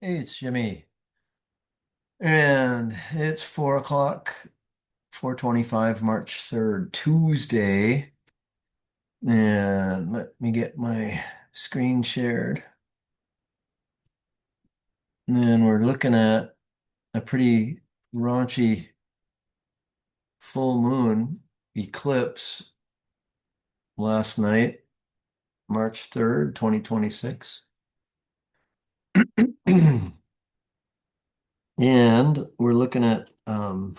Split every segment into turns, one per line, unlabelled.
Hey, it's Jimmy. And it's 4 o'clock, 4:25, March 3rd, Tuesday. And let me get my screen shared. And then we're looking at a pretty raunchy full moon eclipse last night, March 3rd, 2026. And we're looking at the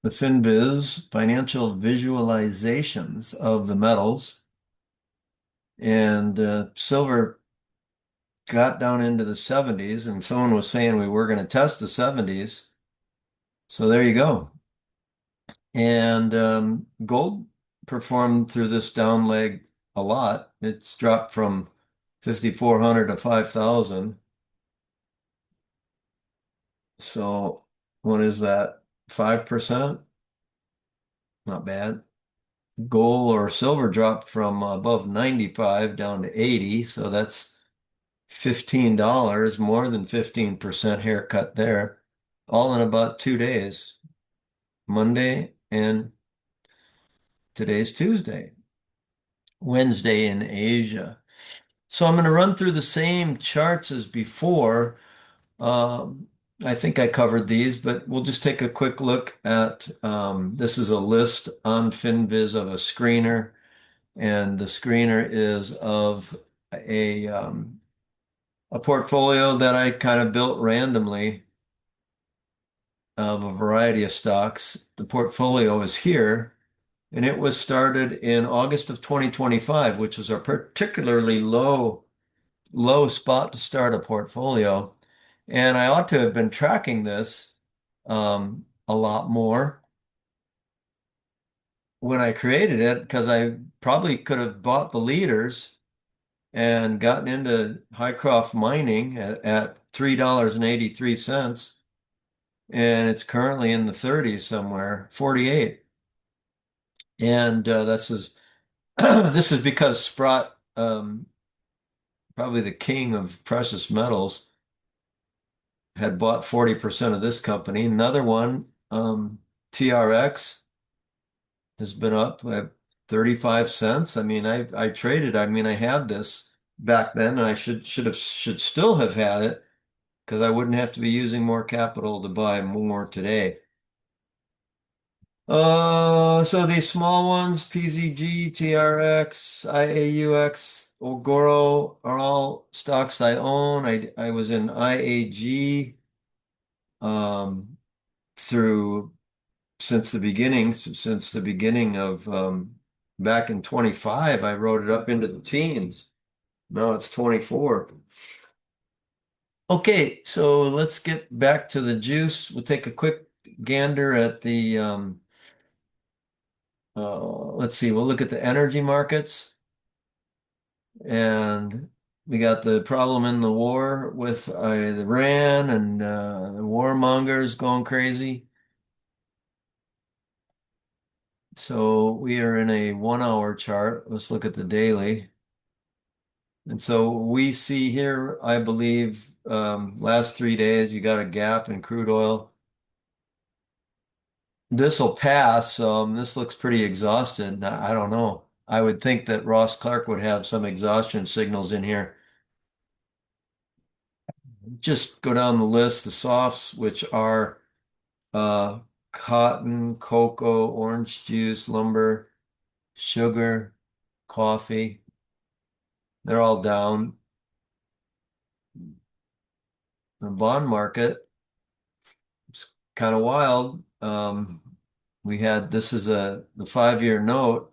FinViz financial visualizations of the metals. And silver got down into the 70s, and someone was saying we were going to test the 70s. So there you go. And gold performed through this down leg a lot. It's dropped from 5,400 to 5,000. So what is that? 5%? Not bad. Gold or silver dropped from above 95 down to 80. So that's $15, more than 15% haircut there, all in about 2 days, Monday and today's Tuesday, Wednesday in Asia. So I'm going to run through the same charts as before. Um, I think I covered these, but we'll just take a quick look at this is a list on FinViz of a screener, and the screener is of a portfolio that I kind of built randomly of a variety of stocks. The portfolio is here, and it was started in August of 2025, which was a particularly low spot to start a portfolio. And I ought to have been tracking this a lot more when I created it, because I probably could have bought the leaders and gotten into Hycroft mining at $3.83, and it's currently in the 30s somewhere, 48. And this is this is because Sprott, probably the king of precious metals, had bought 40% of this company. Another one, TRX, has been up at 35 cents. I mean, I traded. I mean, I had this back then, and I should still have had it because I wouldn't have to be using more capital to buy more today. So these small ones, PZG, TRX, IAUX, Ogoro, are all stocks I own. I was in IAG um, through since the beginning of back in 25. I wrote it up into the teens. Now it's 24. Okay, so let's get back to the juice. We'll take a quick gander at the let's see, we'll look at the energy markets, and we got the problem in the war with Iran, and the warmongers going crazy. So we are in a 1 hour chart. Let's look at the daily. And so we see here, I believe, last 3 days, you got a gap in crude oil. This will pass. This looks pretty exhausted. I don't know. I would think that Ross Clark would have some exhaustion signals in here. Just go down the list, the softs, which are uh, cotton, cocoa, orange juice, lumber, sugar, coffee. They're all down. The bond market, it's kind of wild. We had this is the 5-year note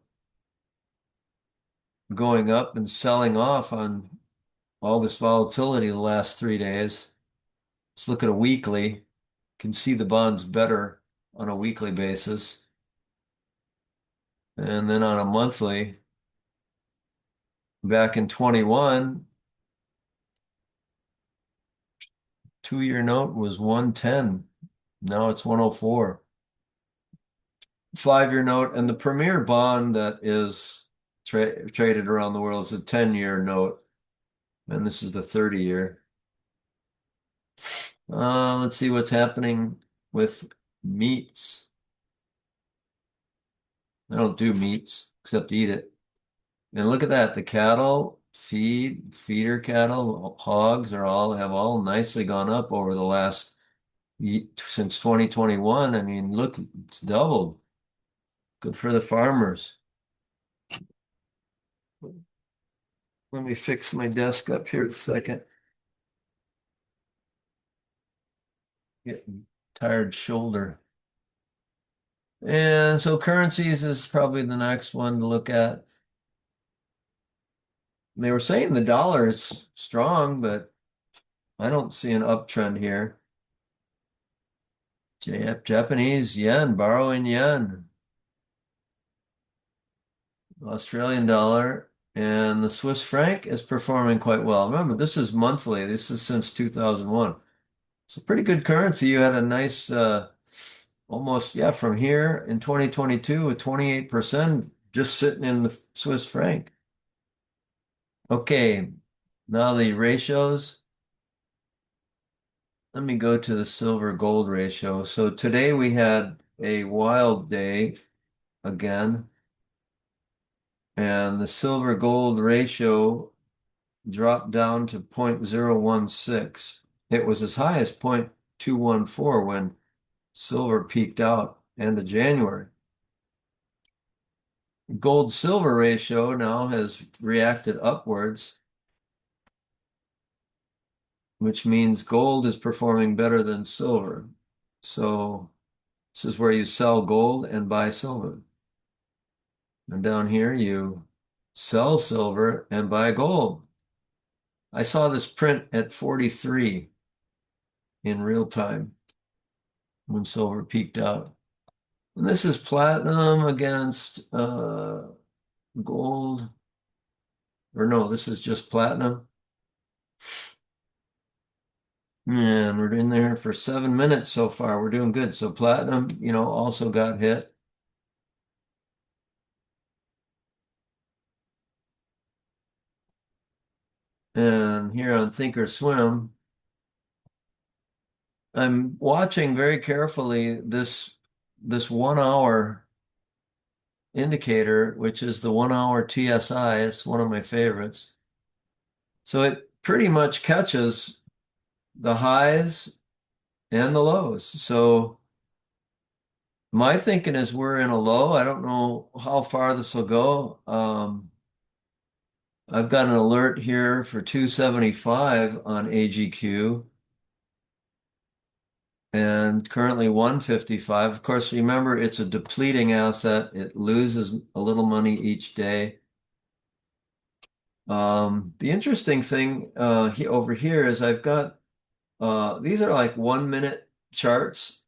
going up and selling off on all this volatility the last 3 days. Let's look at a weekly. Can see the bonds better on a weekly basis. And then on a monthly, back in 21, 2-year note was 110. Now it's 104. 5-year note, and the premier bond that is traded around the world is a 10-year note, and this is the 30-year. Let's see what's happening with meats. I don't do meats except eat it. And look at that, the cattle, feeder cattle, hogs are all have all nicely gone up over the last since 2021. I mean, look, it's doubled. Good for the farmers. Let me fix my desk up here a second. Getting tired shoulder. And so currencies is probably the next one to look at. They were saying the dollar is strong, but I don't see an uptrend here. Japanese yen, borrowing yen, Australian dollar, and the Swiss franc is performing quite well. Remember, this is monthly. This is since 2001. It's a pretty good currency. You had a nice, almost, yeah, from here in 2022 with 28% just sitting in the Swiss franc. Okay, now the ratios. Let me go to the silver gold ratio. So today we had a wild day again, and the silver gold ratio dropped down to 0.016. It was as high as 0.214 when silver peaked out end of January. Gold silver ratio now has reacted upwards, which means gold is performing better than silver. So this is where you sell gold and buy silver. And down here you sell silver and buy gold. I saw this print at 43 in real time when silver peaked out. And this is platinum against gold. Or no, this is just platinum. And we're in there for 7 minutes so far. We're doing good. So platinum, also got hit. And here on Thinkorswim, I'm watching very carefully this 1 hour indicator, which is the 1 hour TSI. It's one of my favorites. So it pretty much catches the highs and the lows. So my thinking is we're in a low. I don't know how far this will go. I've got an alert here for 275 on AGQ and currently 155. Of course, remember it's a depleting asset. It loses a little money each day. The interesting thing over here is I've got these are like 1 minute charts,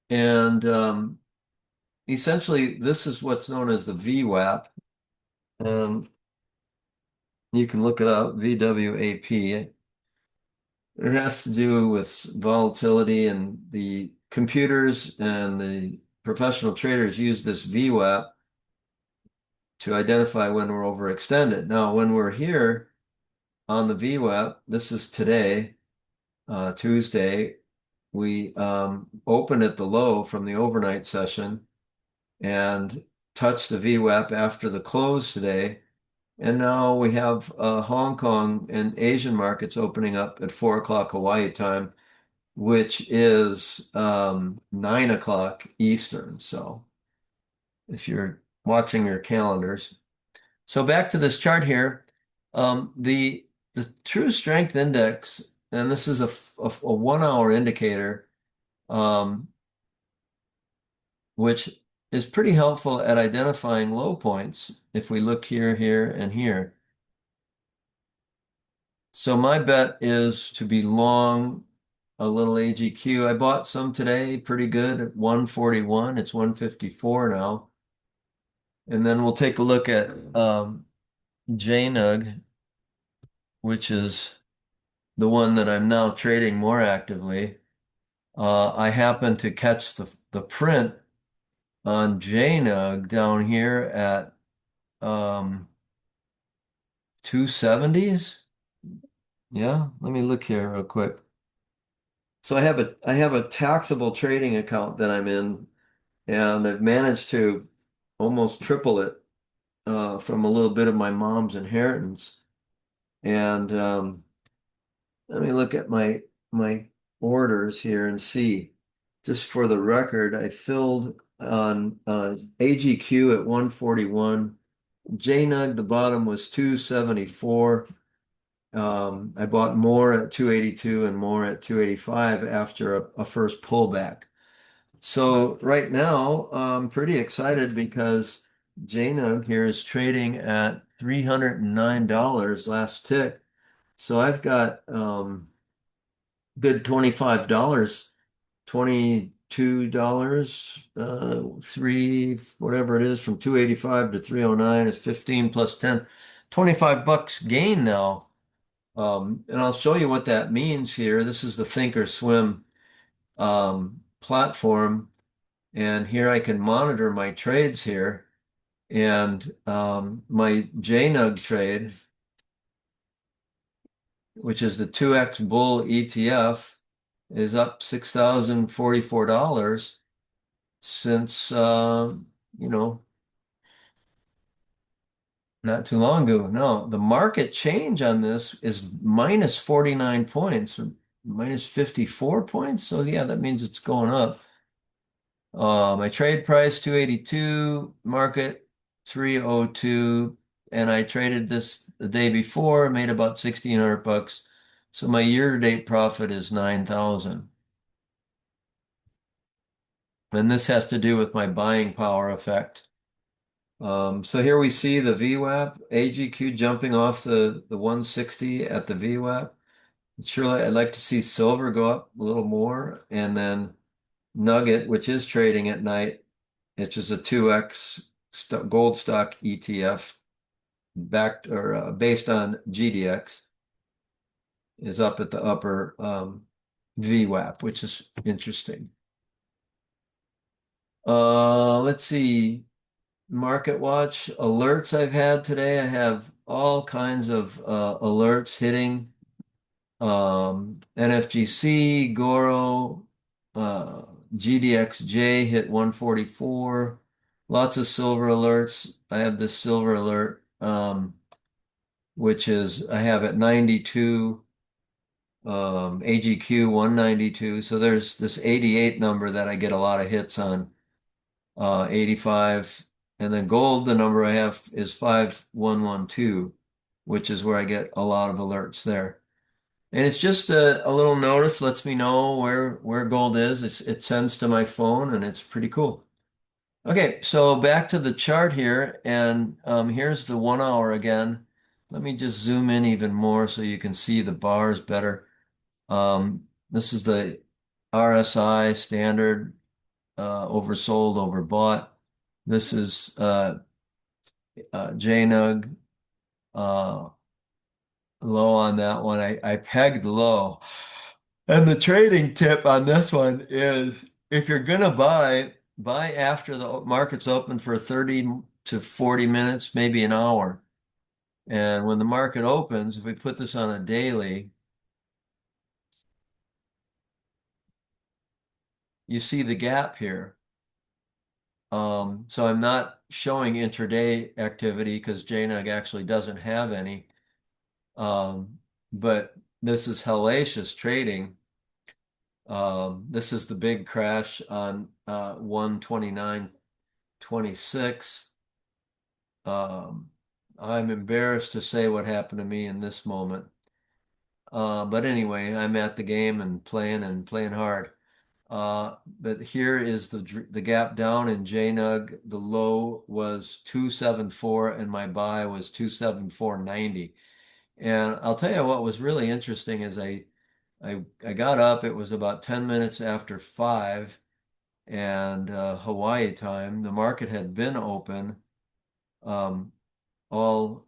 and essentially this is what's known as the VWAP. And you can look it up, VWAP. It has to do with volatility, and the computers and the professional traders use this VWAP to identify when we're overextended. Now, when we're here on the VWAP, this is today, Tuesday, we opened at the low from the overnight session and touched the VWAP after the close today. And now we have Hong Kong and Asian markets opening up at 4 o'clock Hawaii time, which is 9 o'clock Eastern. So if you're watching your calendars. So back to this chart here, the true strength index, and this is a 1 hour indicator, which is pretty helpful at identifying low points if we look here, here, and here. So my bet is to be long a little AGQ. I bought some today, pretty good at 141. It's 154 now. And then we'll take a look at JNUG, which is the one that I'm now trading more actively. I happen to catch the print on JNUG down here at 270s. Yeah, let me look here real quick. So I have a taxable trading account that I'm in, and I've managed to almost triple it from a little bit of my mom's inheritance. And let me look at my orders here and see. Just for the record, I filled on AGQ at 141. JNUG, the bottom was 274. I bought more at 282 and more at 285 after a first pullback. So right now, I'm pretty excited because JNUG here is trading at $309 last tick. So I've got good $25, $22, three, whatever it is, from 285 to 309 is 15 plus 10, $25 gain now. And I'll show you what that means here. This is the Thinkorswim platform, and here I can monitor my trades here. And my JNUG trade, which is the 2X Bull ETF, is up $6,044 since you know, not too long ago. No, the market change on this is minus 49 points, or minus 54 points. So yeah, that means it's going up. My trade price 282, market 302, and I traded this the day before, made about 1,600 bucks. So my year-to-date profit is 9,000. And this has to do with my buying power effect. So here we see the VWAP, AGQ jumping off the 160 at the VWAP. Surely I'd like to see silver go up a little more, and then Nugget, which is trading at night, which is a 2X gold stock ETF backed or based on GDX, is up at the upper VWAP, which is interesting. Let's see. Market Watch alerts I've had today. I have all kinds of alerts hitting. NFGC, Goro, uh, GDXJ hit 144. Lots of silver alerts. I have this silver alert, which is I have at 92, AGQ 192. So there's this 88 number that I get a lot of hits on, 85. And then gold, the number I have is 5112, which is where I get a lot of alerts there. And it's just a little notice, lets me know where gold is. It sends to my phone, and it's pretty cool. Okay, so back to the chart here, and here's the 1 hour again. Let me just zoom in even more so you can see the bars better. This is the RSI standard, oversold, overbought. This is JNUG, uh, low on that one. I pegged low. And the trading tip on this one is if you're gonna buy after the market's open for 30 to 40 minutes, maybe an hour. And when the market opens, if we put this on a daily, you see the gap here. So I'm not showing intraday activity because JNUG actually doesn't have any. But this is hellacious trading. This is the big crash on 129.26. I'm embarrassed to say what happened to me in this moment. But anyway, I'm at the game and playing hard. But here is the gap down in JNUG. The low was 274 and my buy was 274.90. And I'll tell you what was really interesting is I got up, it was about 10 minutes after 5 and Hawaii time. The market had been open um, all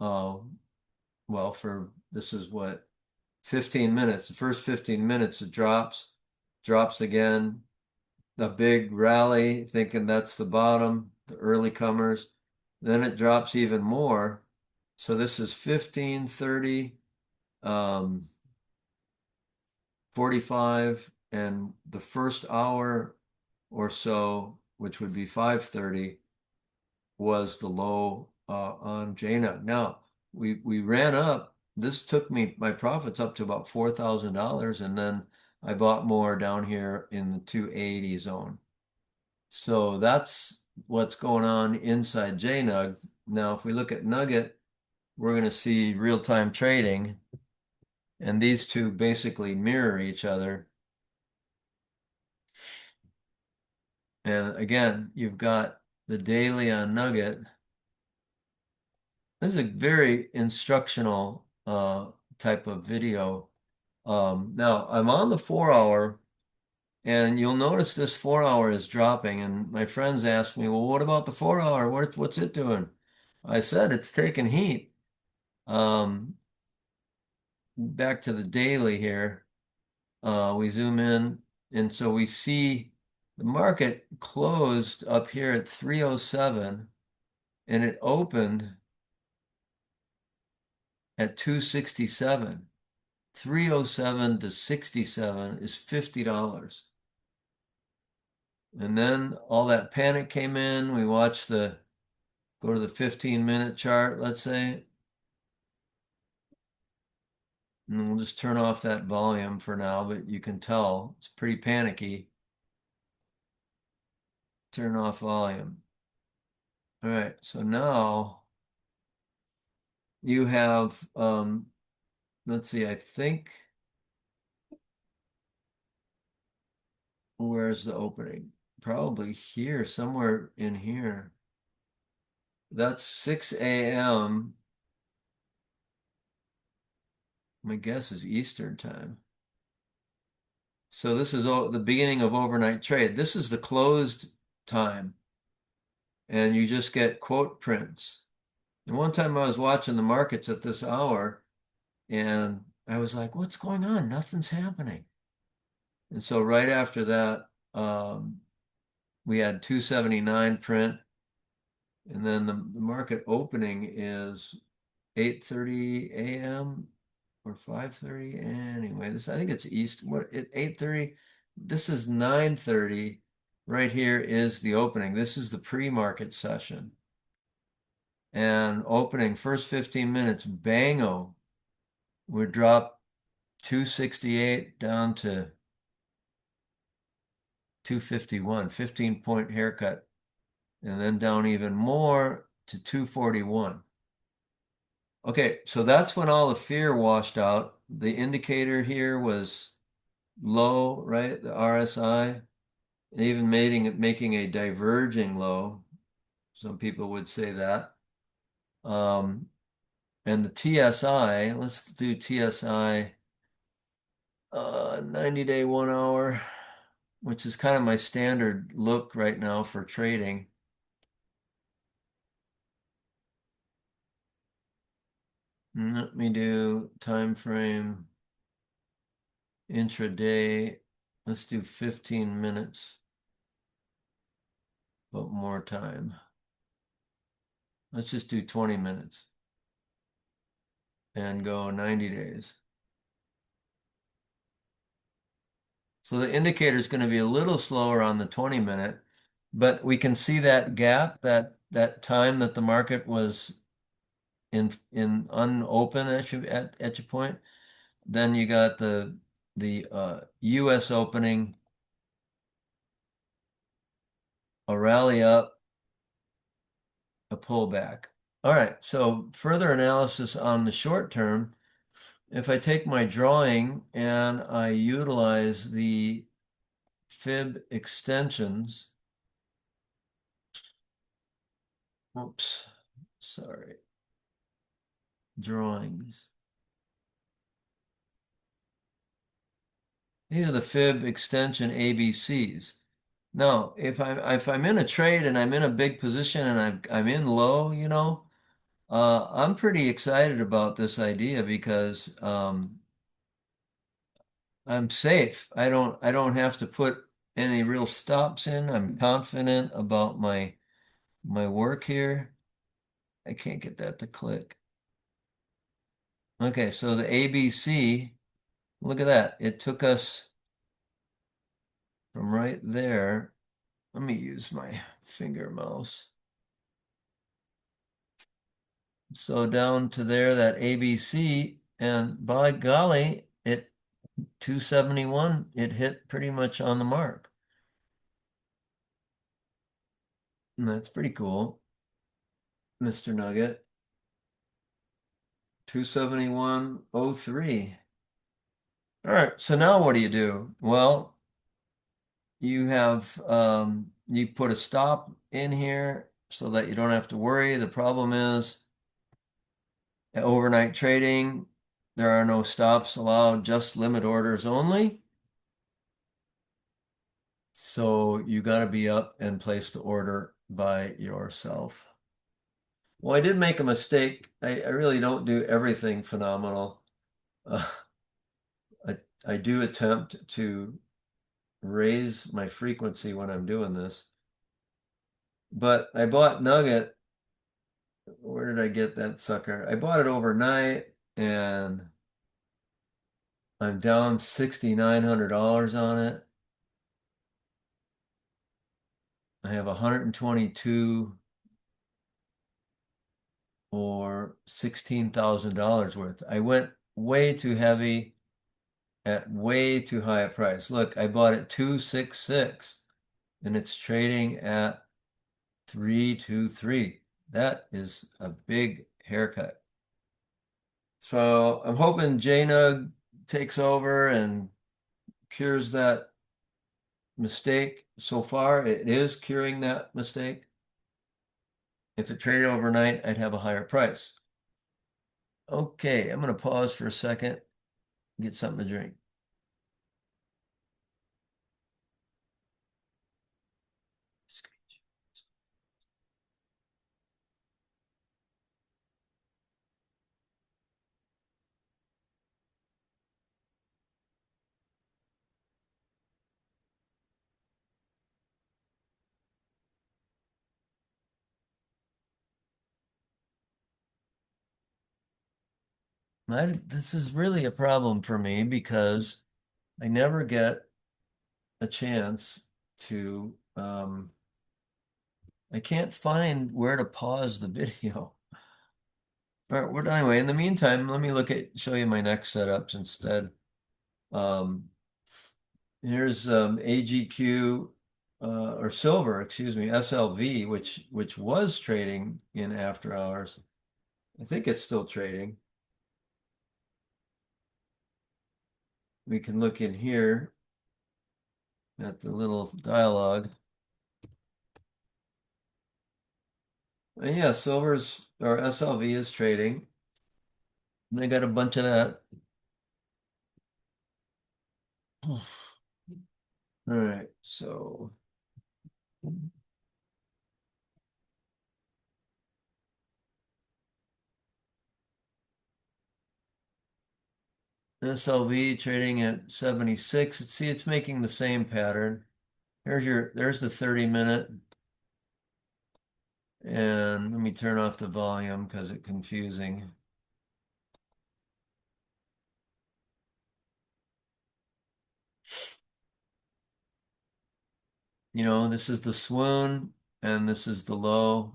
well for this is what 15 minutes. The first 15 minutes it drops again, a big rally, thinking that's the bottom, the early comers. Then it drops even more. So this is 15, 30. 45, and the first hour or so, which would be 5:30, was the low on JNUG. Now we ran up. This took me my profits up to about $4,000, and then I bought more down here in the 280 zone. So that's what's going on inside JNUG. Now, if we look at Nugget, we're going to see real-time trading, and these two basically mirror each other. And again, you've got the daily on Nugget. This is a very instructional type of video. Now, I'm on the 4 hour, and you'll notice this 4 hour is dropping. And my friends asked me, well, what about the 4 hour? What's it doing? I said it's taking heat. Back to the daily here. We zoom in, and so we see the market closed up here at 307, and it opened at 267. 307 to 67 is $50. And then all that panic came in. We watched go to the 15-minute chart, let's say. And we'll just turn off that volume for now, but you can tell it's pretty panicky. Turn off volume. All right, so now you have, let's see, I think, where's the opening? Probably here, somewhere in here. That's 6 a.m. My guess is Eastern time. So this is the beginning of overnight trade. This is the closed time, and you just get quote prints. And one time I was watching the markets at this hour, and I was like, what's going on? Nothing's happening. And so right after that, we had 279 print, and then the market opening is 8:30 a.m. or 5:30. Anyway, I think it's East. What, at 8:30? This is 9:30. Right here is the opening. This is the pre-market session. And opening first 15 minutes, bango, we drop 268 down to 251, 15-point haircut, and then down even more to 241. Okay, so that's when all the fear washed out. The indicator here was low, right? The RSI, even making a diverging low. Some people would say that. And the TSI, let's do TSI 90-day 1 hour, which is kind of my standard look right now for trading. Let me do time frame intraday. Let's do 15 minutes, but more time. Let's just do 20 minutes and go 90 days. So the indicator is going to be a little slower on the 20-minute, but we can see that gap, that time that the market was in unopen at your point. Then you got the US opening, a rally up, a pullback. All right, so further analysis on the short term. If I take my drawing and I utilize the fib extensions, oops, sorry, drawings. These are the fib extension ABCs. Now, if I'm in a trade and I'm in a big position and I'm in low, I'm pretty excited about this idea because I'm safe. I don't have to put any real stops in. I'm confident about my work here. I can't get that to click. Okay, so the ABC Look at that. It took us from right there. Let me use my finger mouse. So down to there, that ABC, and by golly, it 271, it hit pretty much on the mark. And that's pretty cool, Mr. Nugget. 271.03. All right, so now what do you do? Well, you put a stop in here so that you don't have to worry. The problem is overnight trading, there are no stops allowed, just limit orders only. So you got to be up and place the order by yourself. Well, I did make a mistake. I really don't do everything phenomenal. Uh, I do attempt to raise my frequency when I'm doing this. But I bought Nugget. Where did I get that sucker? I bought it overnight and I'm down $6,900 on it. I have 122 or $16,000 worth. I went way too heavy at way too high a price. Look, I bought it 266 and it's trading at 323. That is a big haircut. So I'm hoping JNUG takes over and cures that mistake. So far, it is curing that mistake. If it traded overnight, I'd have a higher price. Okay, I'm going to pause for a second, get something to drink. This is really a problem for me because I never get a chance to, I can't find where to pause the video. All right, well, anyway, in the meantime, let me show you my next setups instead. Here's AGQ or silver, excuse me, SLV, which was trading in after hours. I think it's still trading. We can look in here at the little dialogue. And yeah, silver's or SLV is trading. And I got a bunch of that. All right, so SLV trading at 76. See, it's making the same pattern. There's the 30-minute. And let me turn off the volume because it's confusing. You know, this is the swoon and this is the low.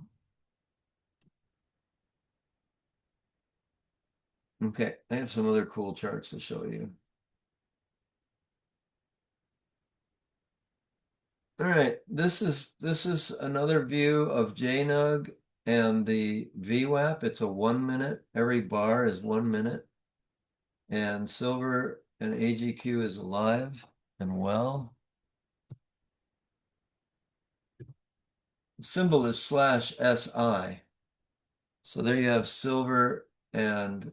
Okay, I have some other cool charts to show you. All right, this is another view of JNUG and the VWAP. It's a 1 minute. Every bar is 1 minute. And silver and AGQ is alive and well. The symbol is /SI. So there you have silver and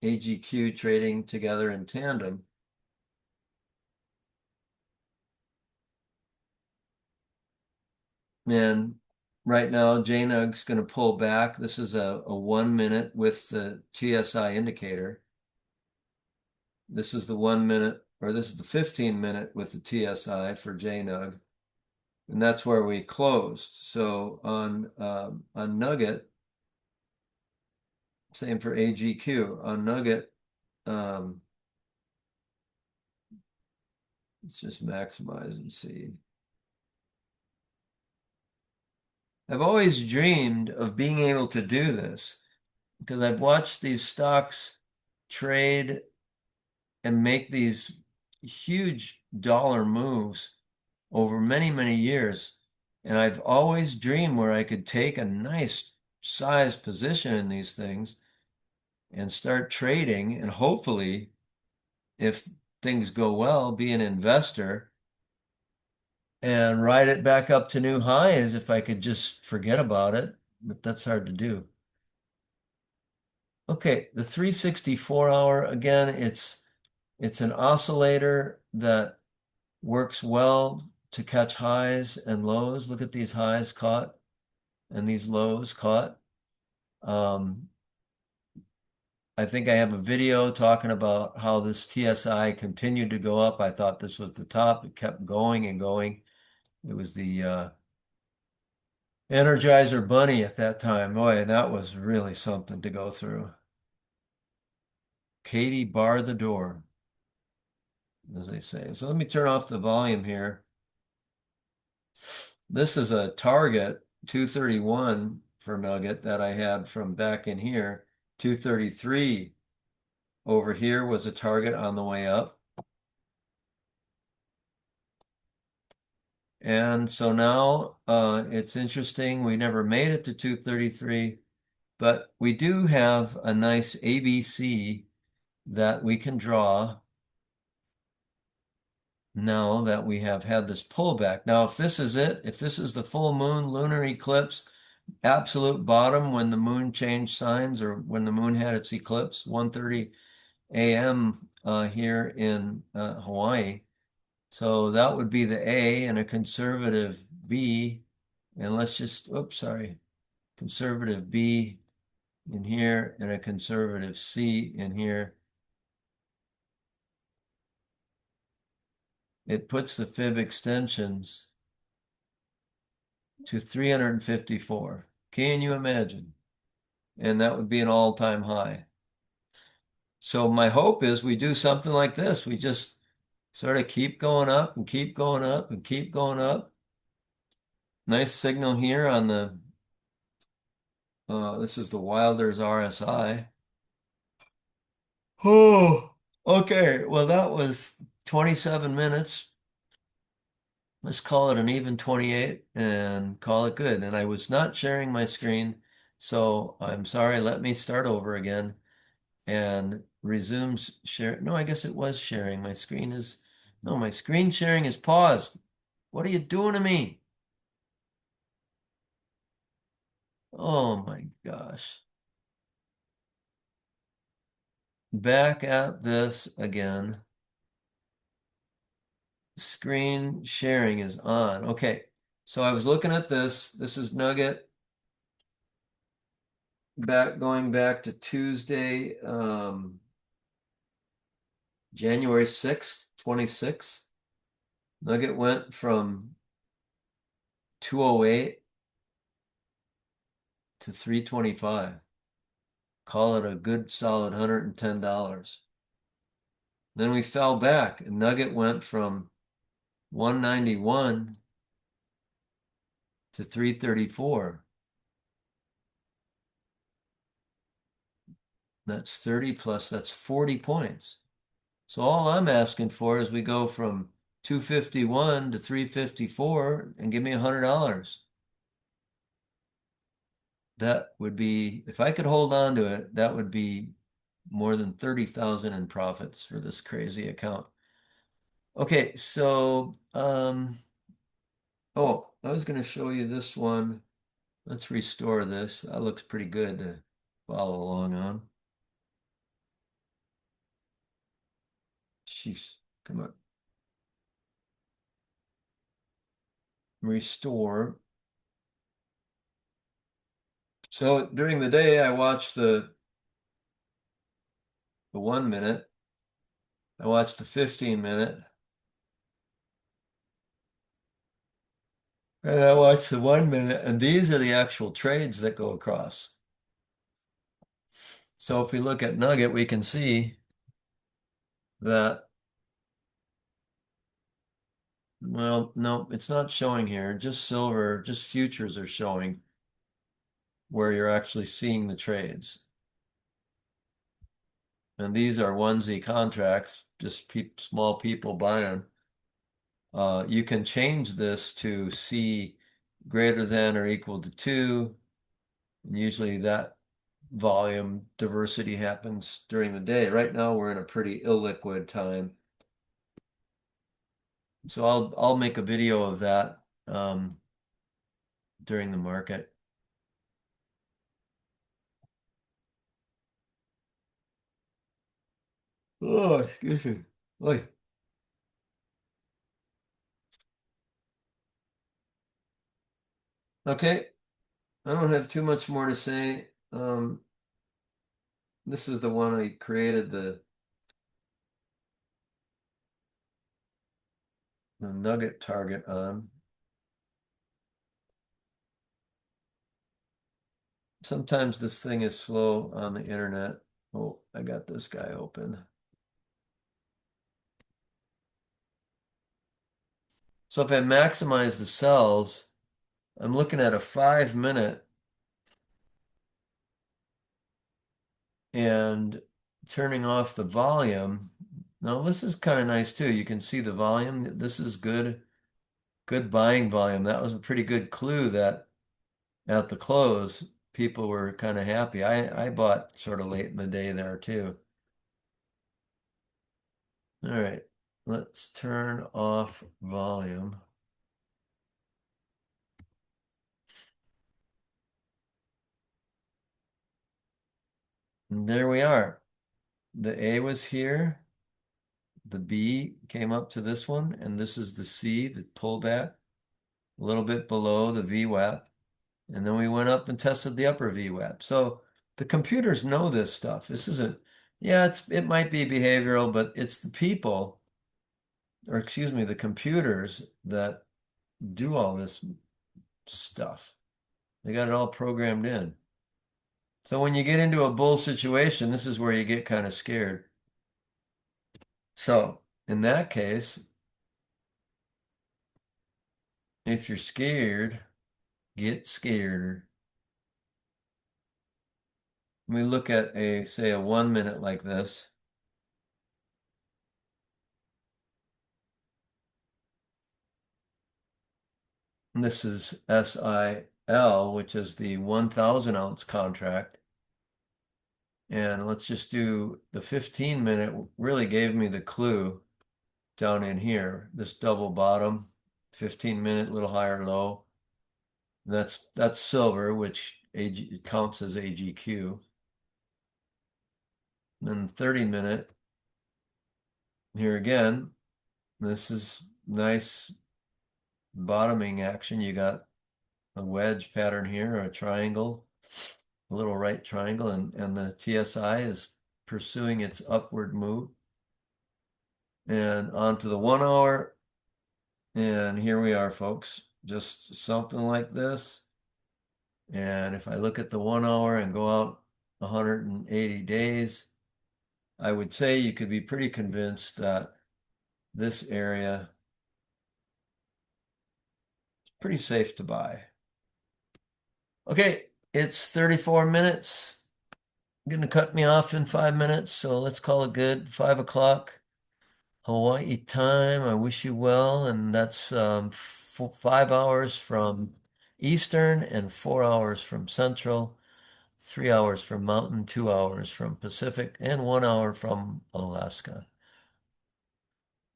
AGQ trading together in tandem. And right now, JNUG's going to pull back. This is a 1 minute with the TSI indicator. This is the 1 minute, or this is the 15-minute with the TSI for JNUG. And that's where we closed. So on Nugget, same for AGQ. On Nugget, Let's just maximize and see. I've always dreamed of being able to do this because I've watched these stocks trade and make these huge dollar moves over many, many years. And I've always dreamed where I could take a nice size position in these things and start trading and hopefully, if things go well, be an investor and ride it back up to new highs if I could just forget about it. But that's hard to do. Okay, the 364 hour, again, it's an oscillator that works well to catch highs and lows. Look at these highs caught and these lows caught. Um, I think I have a video talking about how this TSI continued to go up. I thought this was the top. It kept going and going. It was the Energizer Bunny at that time. Boy, that was really something to go through. Katie, bar the door, as they say. So let me turn off the volume here. This is a target 231 for Nugget that I had from back in here. 233 over here was a target on the way up. And so now it's interesting. We never made it to 233, but we do have a nice ABC that we can draw now that we have had this pullback. Now, if this is it, if this is the full moon lunar eclipse, absolute bottom when the moon changed signs or when the moon had its eclipse, 1:30 a.m. Here in Hawaii. So that would be the A and a conservative B. And let's just, oops, sorry, conservative B in here and a conservative C in here. It puts the fib extensions to 354. Can you imagine? And that would be an all-time high. So my hope is we do something like this. We just sort of keep going up and keep going up and keep going up. Nice signal here on the, this is the Wilder's RSI. Oh, okay. Well, that was 27 minutes. Let's call it an even 28 and call it good. And I was not sharing my screen, so I'm sorry. Let me start over again and resume share. No, I guess it was sharing. My screen is, no, my screen sharing is paused. What are you doing to me? Oh my gosh. Back at this again. Screen sharing is on. Okay, so I was looking at this. This is Nugget going back to Tuesday, January 6th, 26. Nugget went from 208 to 325. Call it a good solid $110. Then we fell back and Nugget went from 191 to 334. That's 30 plus, that's 40 points. So all I'm asking for is we go from 251 to 354 and give me $100. That would be, if I could hold on to it, that would be more than 30,000 in profits for this crazy account. Okay, so oh, I was going to show you this one. Let's restore this. That looks pretty good to follow along on. Jeez, come on. Restore. So during the day, I watched the 1 minute. I watched the 15 minute. And I watched the 1 minute. And these are the actual trades that go across. So if we look at Nugget, we can see that Well, no, it's not showing here. Just silver, just futures are showing where you're actually seeing the trades. And these are onesie contracts, just pe small people buying. You can change this to C greater than or equal to 2. And usually that volume diversity happens during the day. Right now we're in a pretty illiquid time. So I'll make a video of that during the market. Oh, excuse me. Oy. Okay, I don't have too much more to say. This is the one I created the nugget target on. Sometimes this thing is slow on the internet. Oh, I got this guy open. So if I maximize the cells, I'm looking at a 5 minute and turning off the volume. Now this is kind of nice too. You can see the volume. This is good buying volume. That was a pretty good clue that at the close, people were kind of happy. I bought sort of late in the day there too. All right, let's turn off volume. And there we are. The A was here. The B came up to this one, and this is the C, the pullback, a little bit below the VWAP. And then we went up and tested the upper VWAP. So the computers know this stuff. This isn't, yeah, it might be behavioral, but it's the people, or excuse me, the computers that do all this stuff. They got it all programmed in. So when you get into a bull situation, this is where you get kind of scared. So in that case, if you're scared, get scared. We look at say a 1 minute like this. And this is SIL, which is the 1,000 ounce contract. And let's just do the 15 minute really gave me the clue down in here, this double bottom, 15 minute, little higher low. That's silver, which counts as AGQ. And then 30 minute, here again, this is nice bottoming action. You got a wedge pattern here, or a triangle, a little right triangle, and the TSI is pursuing its upward move. And onto the 1 hour, and here we are, folks. Just something like this. And if I look at the 1 hour and go out 180 days, I would say you could be pretty convinced that this area is pretty safe to buy. Okay, it's 34 minutes. Going to cut me off in 5 minutes, so let's call it good. 5 o'clock Hawaii time. I wish you well, and that's 5 hours from Eastern and 4 hours from Central, 3 hours from Mountain, 2 hours from Pacific, and 1 hour from Alaska.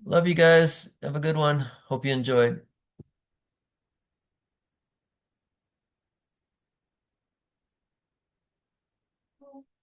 Love you guys. Have a good one. Hope you enjoyed.